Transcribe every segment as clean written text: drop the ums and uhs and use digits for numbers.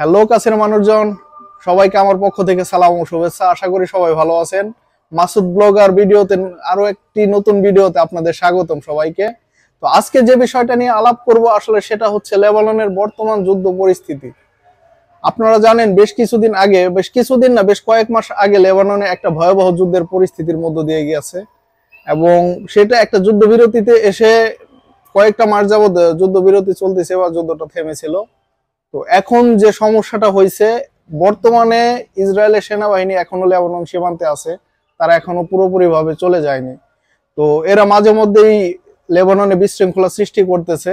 Hello কাছের মানুষজন, সবাইকে আমার পক্ষ থেকে সালাম ও শুভেচ্ছা। আশা করি সবাই ভালো আছেন। মাসুদ ব্লগার ভিডিওতে আরো একটি নতুন ভিডিওতে আপনাদের স্বাগতম সবাইকে। তো আজকে যে বিষয়টা নিয়ে আলাপ করব আসলে সেটা হচ্ছে লেবাননের বর্তমান যুদ্ধ পরিস্থিতি। আপনারা জানেন বেশ কয়েক মাস আগে লেবাননে একটা ভয়াবহ যুদ্ধের পরিস্থিতির মধ্য দিয়ে গিয়েছে এবং সেটা একটা যুদ্ধবিরতিতে এসে কয়েকটা মাস যাবত যুদ্ধবিরতি চলতেছে বা যুদ্ধটা থেমেছিল। তো এখন যে সমস্যাটা হয়েছে, বর্তমানে ইসরায়েলের সেনাবাহিনী এখনো লেবানন সীমান্তে আছে, তারা এখনো পুরোপুরি ভাবে চলে যায়নি। তো এরা মাঝে মধ্যেই লেবাননে বিশৃঙ্খলা সৃষ্টি করতেছে,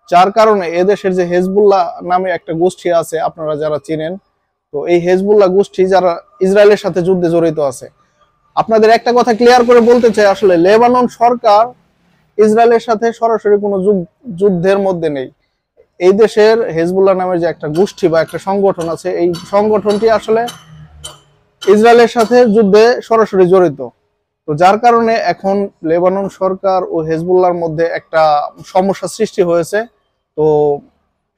যার কারণে এদেশের যে হেজবুল্লাহ নামে একটা গোষ্ঠী আছে, আপনারা যারা চিনেন, তো এই হেজবুল্লাহ গোষ্ঠী যারা ইসরায়েলের সাথে যুদ্ধে জড়িত আছে। আপনাদের একটা কথা ক্লিয়ার করে বলতে চাই, আসলে লেবানন সরকার ইসরায়েলের সাথে সরাসরি কোনো যুদ্ধের মধ্যে নেই। এই দেশের হেজবুল্লাহ নামের যে একটা গোষ্ঠী বা একটা সংগঠন আছে, এই সংগঠনটি আসলে ইসরায়েলের সাথে যুদ্ধে সরাসরি জড়িত। তো যার কারণে এখন লেবানন সরকার ও হেজবুল্লাহর মধ্যে একটা সমস্যা সৃষ্টি হয়েছে। তো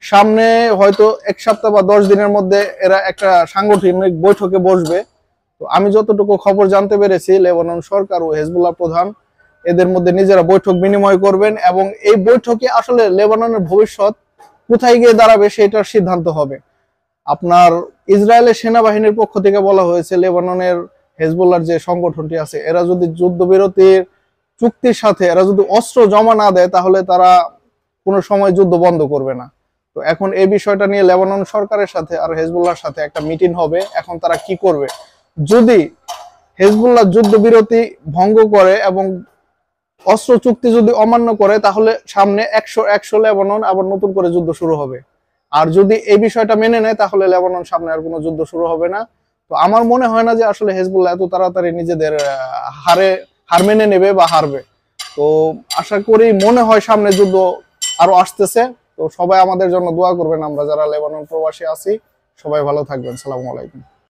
সামনে হয়তো এক সপ্তাহ বা 10 দিনের মধ্যে এরা একটা সাংগঠনিক বৈঠকে বসবে। তো আমি যতটুকু খবর জানতে পেরেছি, লেবানন সরকার ও হেজবুল্লাহ প্রধান এদের মধ্যে নিজেরা বৈঠক বিনিময় করবেন এবং এই বৈঠকে আসলে লেবাননের ভবিষ্যৎ কোথায় গিয়ে দাঁড়াবে সেটার সিদ্ধান্ত হবে। আপনার ইসরায়েলের সেনাবাহিনীর পক্ষ থেকে বলা হয়েছে, লেবাননের হেজবুল্লাহর যে সংগঠনটি আছে, এরা যদি যুদ্ধবিরতির চুক্তির সাথে এরা যদি অস্ত্র জমা না দেয়, তাহলে তারা কোনো সময় যুদ্ধ বন্ধ করবে না। তো এখন এই বিষয়টা নিয়ে লেবানন সরকারের সাথে আর হেজবুল্লাহর সাথে একটা মিটিং হবে। এখন তারা কি করবে, যদি হেজবুল্লাহ যুদ্ধবিরতি ভঙ্গ করে এবং অস্ত্র চুক্তি যদি অমান্য করে, তাহলে সামনে 100 লেবানন আবার নতুন করে যুদ্ধ শুরু হবে। আর যদি এই বিষয়টা মেনে নেয়, তাহলে লেবানন সামনে আর কোনো যুদ্ধ শুরু হবে না। তো আমার মনে হয় না যে আসলে হেজবুল্লাহ এত তাড়াতাড়ি নিজেদের হার মেনে নেবে বা হারবে। তো আশা করি মনে হয় সামনে যুদ্ধ আরো আসতেছে। তো সবাই আমাদের জন্য দোয়া করবেন, আমরা যারা লেবানন প্রবাসী আছি সবাই ভালো থাকবেন। সালামু আলাইকুম।